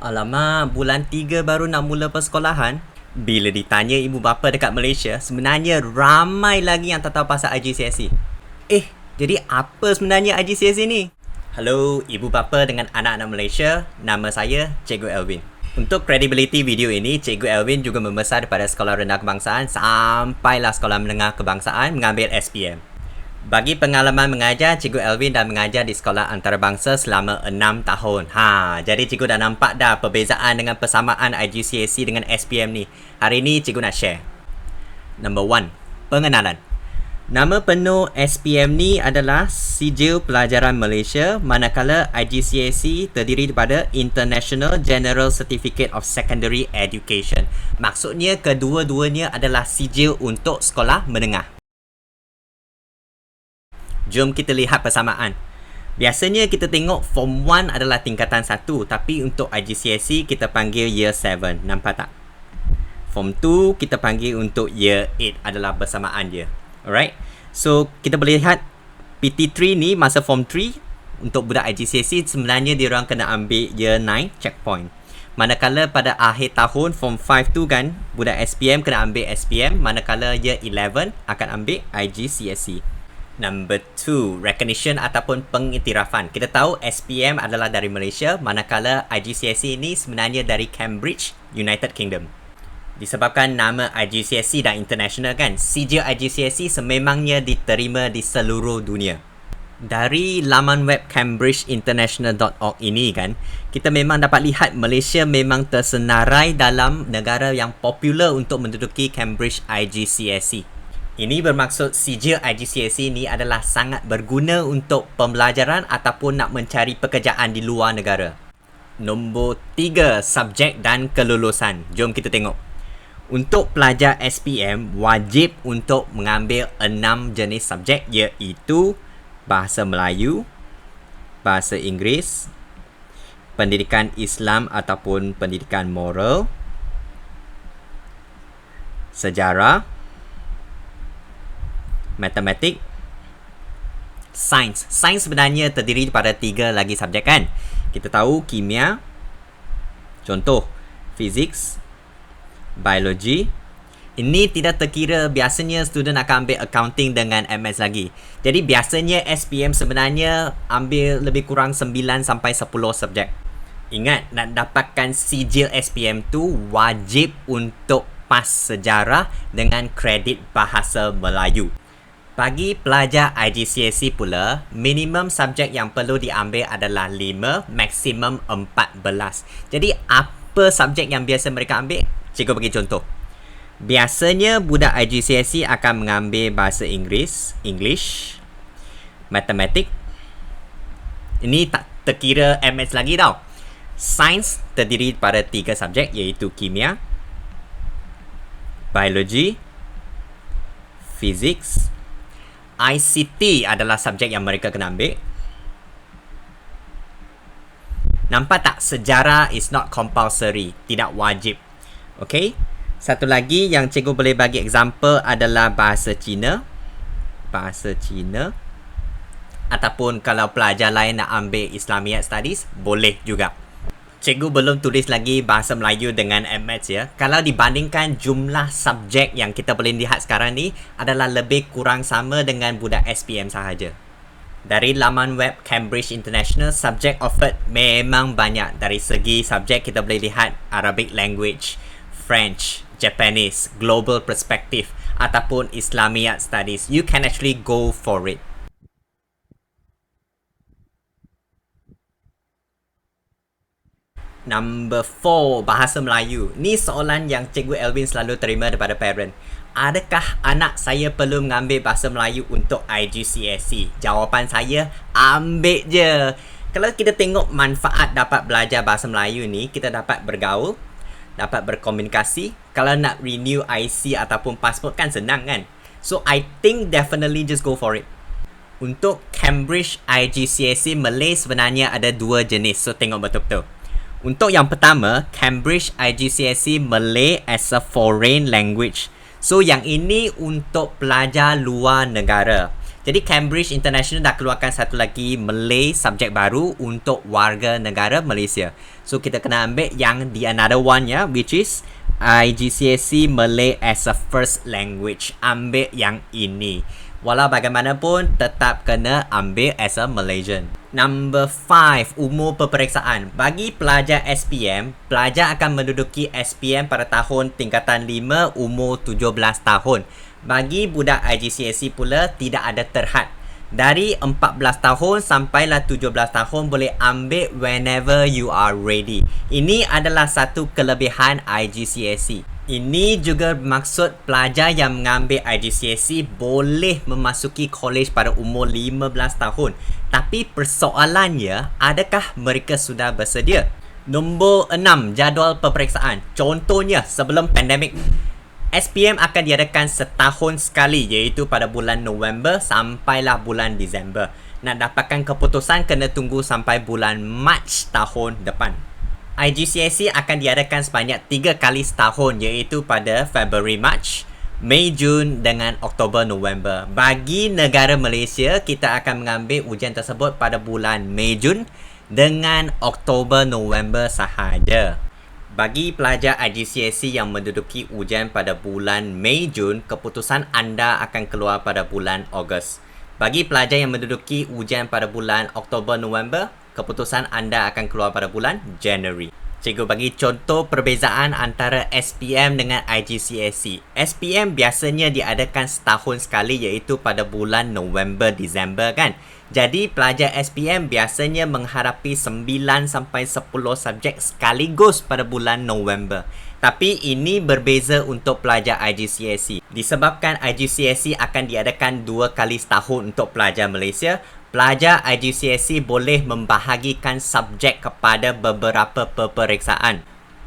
Alamak, bulan 3 baru nak mula persekolahan. Bila ditanya ibu bapa dekat Malaysia, sebenarnya ramai lagi yang tak tahu pasal IGCSE. Jadi apa sebenarnya IGCSE ni? Halo, ibu bapa dengan anak-anak Malaysia. Nama saya Cikgu Elvin. Untuk credibility video ini, Cikgu Elvin juga membesar daripada Sekolah Rendah Kebangsaan sampailah Sekolah Menengah Kebangsaan mengambil SPM. Bagi pengalaman mengajar, Cikgu Elvin dah mengajar di sekolah antarabangsa selama 6 tahun. Jadi cikgu dah nampak dah perbezaan dengan persamaan IGCSE dengan SPM ni. Hari ni cikgu nak share. Number 1, pengenalan. Nama penuh SPM ni adalah Sijil Pelajaran Malaysia, manakala IGCSE terdiri daripada International General Certificate of Secondary Education. Maksudnya kedua-duanya adalah sijil untuk sekolah menengah. Jom kita lihat persamaan. Biasanya kita tengok Form 1 adalah tingkatan 1, tapi untuk IGCSE kita panggil Year 7. Nampak tak? Form 2 kita panggil untuk Year 8 adalah bersamaan dia. Alright? So, kita boleh lihat PT3 ni masa Form 3 untuk budak IGCSE sebenarnya diorang kena ambil Year 9 checkpoint. Manakala pada akhir tahun Form 5 tu kan, budak SPM kena ambil SPM, manakala Year 11 akan ambil IGCSE. Number 2, recognition ataupun pengiktirafan. Kita tahu SPM adalah dari Malaysia, manakala IGCSE ini sebenarnya dari Cambridge, United Kingdom. Disebabkan nama IGCSE dah international kan, sijil IGCSE sememangnya diterima di seluruh dunia. Dari laman web cambridgeinternational.org ini kan, kita memang dapat lihat Malaysia memang tersenarai dalam negara yang popular untuk menduduki Cambridge IGCSE. Ini bermaksud sijil IGCSE ni adalah sangat berguna untuk pembelajaran ataupun nak mencari pekerjaan di luar negara. Nombor 3, subjek dan kelulusan. Jom kita tengok. Untuk pelajar SPM, wajib untuk mengambil 6 jenis subjek, iaitu Bahasa Melayu, Bahasa Inggeris, Pendidikan Islam ataupun Pendidikan Moral, Sejarah, Matematik, Sains. Sains sebenarnya terdiri daripada 3 lagi subjek kan. Kita tahu kimia, contoh Fiziks, Biologi. Ini tidak terkira biasanya student akan ambil accounting dengan MS lagi. Jadi biasanya SPM sebenarnya ambil lebih kurang 9 sampai 10 subjek. Ingat, nak dapatkan sijil SPM tu wajib untuk pas sejarah dengan kredit Bahasa Melayu. Bagi pelajar IGCSE pula, minimum subjek yang perlu diambil adalah 5, maksimum 14. Jadi, apa subjek yang biasa mereka ambil? Cikgu bagi contoh. Biasanya, budak IGCSE akan mengambil Bahasa Inggeris, English, Matematik. Ini tak terkira MS lagi tau. Sains terdiri daripada 3 subjek, iaitu kimia, Biologi, Fiziks. ICT adalah subjek yang mereka kena ambil. Nampak tak? Sejarah is not compulsory. Tidak wajib. Okay? Satu lagi yang cikgu boleh bagi example adalah Bahasa Cina. Bahasa Cina. Ataupun kalau pelajar lain nak ambil Islamic Studies, boleh juga. Cikgu belum tulis lagi Bahasa Melayu dengan MS ya. Kalau dibandingkan jumlah subjek yang kita boleh lihat sekarang ni adalah lebih kurang sama dengan budak SPM sahaja. Dari laman web Cambridge International, subjek offered memang banyak. Dari segi subjek kita boleh lihat Arabic Language, French, Japanese, Global Perspective ataupun Islamic Studies. You can actually go for it. Number 4, Bahasa Melayu. Ni soalan yang Cikgu Elvin selalu terima daripada parent. Adakah anak saya perlu mengambil Bahasa Melayu untuk IGCSE? Jawapan saya, ambil je. Kalau kita tengok manfaat dapat belajar Bahasa Melayu ni, kita dapat bergaul, dapat berkomunikasi. Kalau nak renew IC ataupun pasport kan senang kan? So, I think definitely just go for it. Untuk Cambridge IGCSE Malay sebenarnya ada 2 jenis. So, tengok betul-betul. Untuk yang pertama, Cambridge IGCSE Malay as a Foreign Language. So, yang ini untuk pelajar luar negara. Jadi Cambridge International dah keluarkan satu lagi Malay subjek baru untuk warga negara Malaysia. So kita kena ambil yang the another one ya, which is IGCSE Malay as a first language. Ambil yang ini. Walau bagaimanapun tetap kena ambil as a Malaysian. Number 5, umur peperiksaan. Bagi pelajar SPM, pelajar akan menduduki SPM pada tahun tingkatan 5 umur 17 tahun. Bagi budak IGCSE pula tidak ada terhad. Dari 14 tahun sampailah 17 tahun boleh ambil whenever you are ready. Ini adalah satu kelebihan IGCSE. Ini juga bermaksud pelajar yang mengambil IGCSE boleh memasuki college pada umur 15 tahun. Tapi persoalannya, adakah mereka sudah bersedia? Nombor 6, jadual peperiksaan. Contohnya sebelum pandemik, SPM akan diadakan setahun sekali iaitu pada bulan November sampailah bulan Disember. Nak dapatkan keputusan kena tunggu sampai bulan Mac tahun depan. IGCSE akan diadakan sebanyak 3 kali setahun iaitu pada February March, Mei Jun dengan Oktober November. Bagi negara Malaysia, kita akan mengambil ujian tersebut pada bulan Mei Jun dengan Oktober November sahaja. Bagi pelajar IGCSE yang menduduki ujian pada bulan Mei Jun, keputusan anda akan keluar pada bulan Ogos. Bagi pelajar yang menduduki ujian pada bulan Oktober November, keputusan anda akan keluar pada bulan January. Cikgu bagi contoh perbezaan antara SPM dengan IGCSE. SPM biasanya diadakan setahun sekali iaitu pada bulan November-Disember kan. Jadi pelajar SPM biasanya menghadapi 9 sampai 10 subjek sekaligus pada bulan November. Tapi ini berbeza untuk pelajar IGCSE. Disebabkan IGCSE akan diadakan 2 kali setahun untuk pelajar Malaysia, pelajar IGCSE boleh membahagikan subjek kepada beberapa peperiksaan.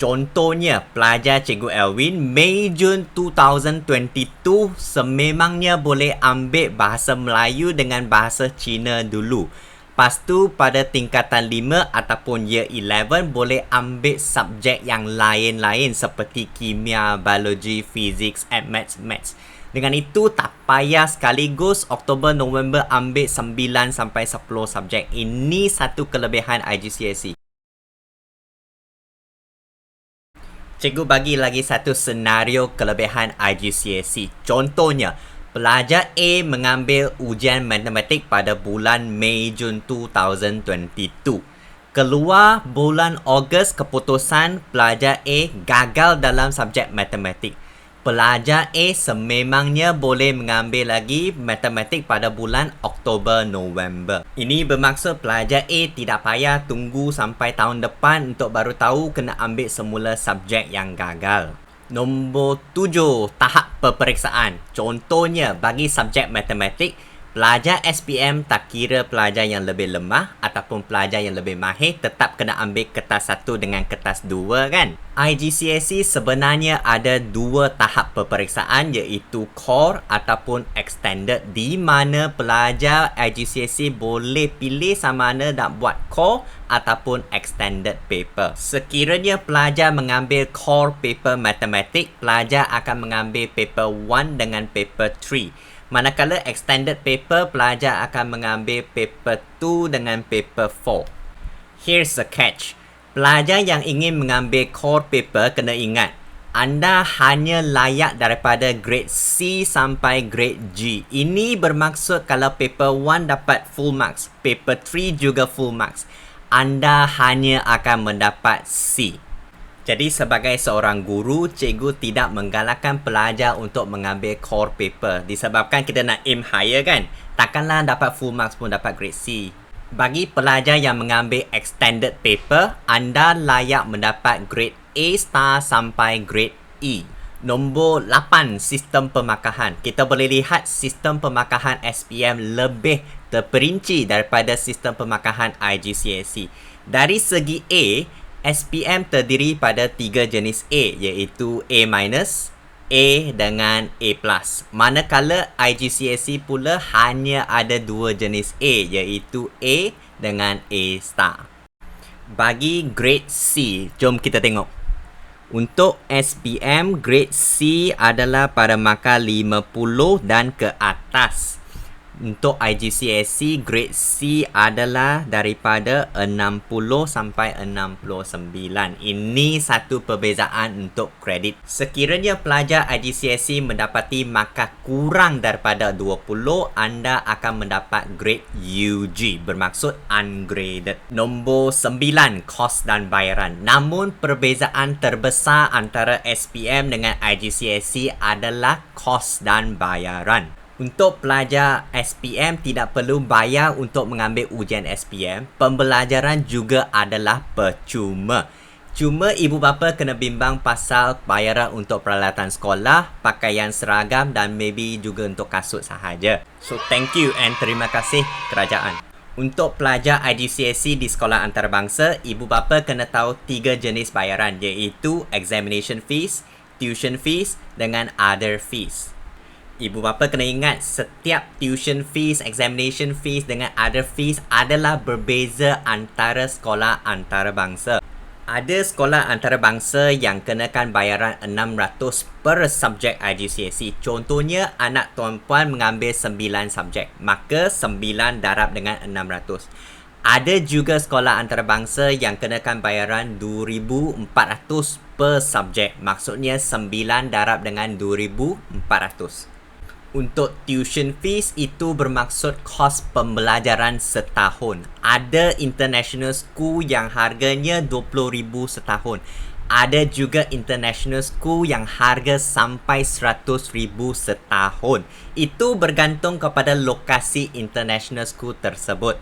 Contohnya, pelajar Cikgu Elwin, Mei Jun 2022 sememangnya boleh ambil bahasa Melayu dengan bahasa Cina dulu. Lepas tu, pada tingkatan 5 ataupun Year 11 boleh ambil subjek yang lain-lain seperti kimia, biologi, physics, and maths. Dengan itu, tak payah sekaligus Oktober-November ambil 9 sampai 10 subjek. Ini satu kelebihan IGCSE. Cikgu bagi lagi satu senario kelebihan IGCSE. Contohnya, pelajar A mengambil ujian matematik pada bulan Mei Jun 2022. Keluar bulan Ogos keputusan pelajar A gagal dalam subjek matematik. Pelajar A sememangnya boleh mengambil lagi matematik pada bulan Oktober-November. Ini bermaksud pelajar A tidak payah tunggu sampai tahun depan untuk baru tahu kena ambil semula subjek yang gagal. Nombor 7, tahap peperiksaan. Contohnya, bagi subjek matematik, pelajar SPM tak kira pelajar yang lebih lemah ataupun pelajar yang lebih mahir tetap kena ambil kertas 1 dengan kertas 2 kan? IGCSE sebenarnya ada 2 tahap peperiksaan iaitu core ataupun extended di mana pelajar IGCSE boleh pilih sama ada nak buat core ataupun extended paper. Sekiranya pelajar mengambil core paper matematik, pelajar akan mengambil paper 1 dengan paper 3. Manakala extended paper, pelajar akan mengambil paper 2 dengan paper 4. Here's the catch. Pelajar yang ingin mengambil core paper kena ingat, anda hanya layak daripada grade C sampai grade G. Ini bermaksud kalau paper 1 dapat full marks, paper 3 juga full marks, anda hanya akan mendapat C. Jadi sebagai seorang guru, cikgu tidak menggalakkan pelajar untuk mengambil core paper disebabkan kita nak aim higher kan. Takkanlah dapat full marks pun dapat grade C. Bagi pelajar yang mengambil extended paper, anda layak mendapat grade A star sampai grade E. Nombor 8, sistem pemakahan. Kita boleh lihat sistem pemakahan SPM lebih terperinci daripada sistem pemakahan IGCSE. Dari segi A, SPM terdiri pada 3 jenis A iaitu A-, A dengan A+. Manakala IGCSE pula hanya ada 2 jenis A iaitu A dengan A star. Bagi grade C, jom kita tengok. Untuk SPM, grade C adalah pada markah 50 dan ke atas. Untuk IGCSE grade C adalah daripada 60 sampai 69. Ini satu perbezaan untuk kredit. Sekiranya pelajar IGCSE mendapati markah kurang daripada 20, anda akan mendapat grade UG, bermaksud ungraded. Nombor 9, kos dan bayaran. Namun perbezaan terbesar antara SPM dengan IGCSE adalah kos dan bayaran. Untuk pelajar SPM tidak perlu bayar untuk mengambil ujian SPM. Pembelajaran juga adalah percuma. Cuma ibu bapa kena bimbang pasal bayaran untuk peralatan sekolah, pakaian seragam dan maybe juga untuk kasut sahaja. So thank you and terima kasih kerajaan. Untuk pelajar IGCSE di sekolah antarabangsa, ibu bapa kena tahu 3 jenis bayaran, iaitu examination fees, tuition fees dengan other fees. Ibu bapa kena ingat, setiap tuition fees, examination fees dengan other fees adalah berbeza antara sekolah antarabangsa. Ada sekolah antarabangsa yang kenakan bayaran 600 per subjek IGCSE. Contohnya, anak tuan-puan mengambil 9 subjek, maka 9 darab dengan 600. Ada juga sekolah antarabangsa yang kenakan bayaran 2,400 per subjek. Maksudnya 9 darab dengan 2,400. Untuk tuition fees itu bermaksud kos pembelajaran setahun. Ada international school yang harganya 20,000 setahun. Ada juga international school yang harga sampai 100,000 setahun. Itu bergantung kepada lokasi international school tersebut.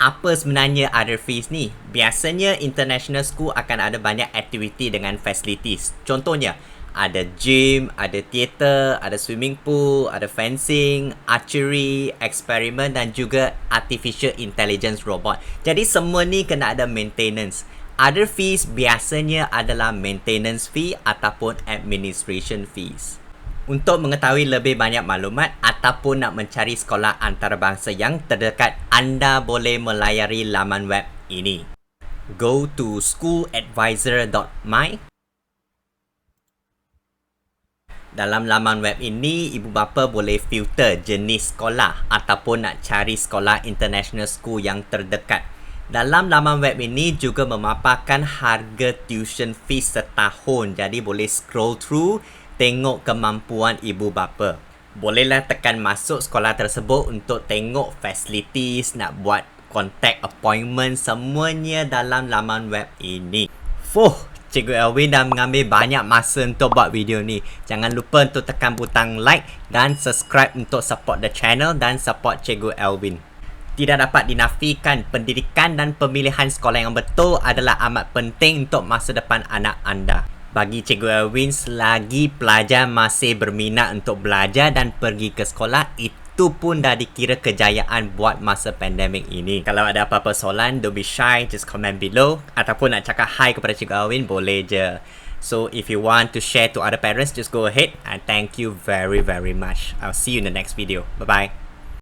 Apa sebenarnya other fees ni? Biasanya international school akan ada banyak aktiviti dengan facilities. Contohnya, ada gym, ada teater, ada swimming pool, ada fencing, archery, eksperimen dan juga artificial intelligence robot. Jadi semua ni kena ada maintenance. Other fees biasanya adalah maintenance fee ataupun administration fees. Untuk mengetahui lebih banyak maklumat ataupun nak mencari sekolah antarabangsa yang terdekat, anda boleh melayari laman web ini. Go to schooladvisor.my. Dalam laman web ini, ibu bapa boleh filter jenis sekolah ataupun nak cari sekolah international school yang terdekat. Dalam laman web ini juga memaparkan harga tuition fees setahun. Jadi boleh scroll through, tengok kemampuan ibu bapa. Bolehlah tekan masuk sekolah tersebut untuk tengok facilities, nak buat contact appointment, semuanya dalam laman web ini. Cikgu Elvin dah mengambil banyak masa untuk buat video ni. Jangan lupa untuk tekan butang like dan subscribe untuk support the channel dan support Cikgu Elvin. Tidak dapat dinafikan, pendidikan dan pemilihan sekolah yang betul adalah amat penting untuk masa depan anak anda. Bagi Cikgu Elvin, selagi pelajar masih berminat untuk belajar dan pergi ke sekolah, itu pun dah dikira kejayaan buat masa pandemik ini. Kalau ada apa-apa soalan, don't be shy, just comment below. Ataupun nak cakap hi kepada Cikgu Elvin, boleh je. So, if you want to share to other parents, just go ahead. And thank you very, very much. I'll see you in the next video. Bye-bye.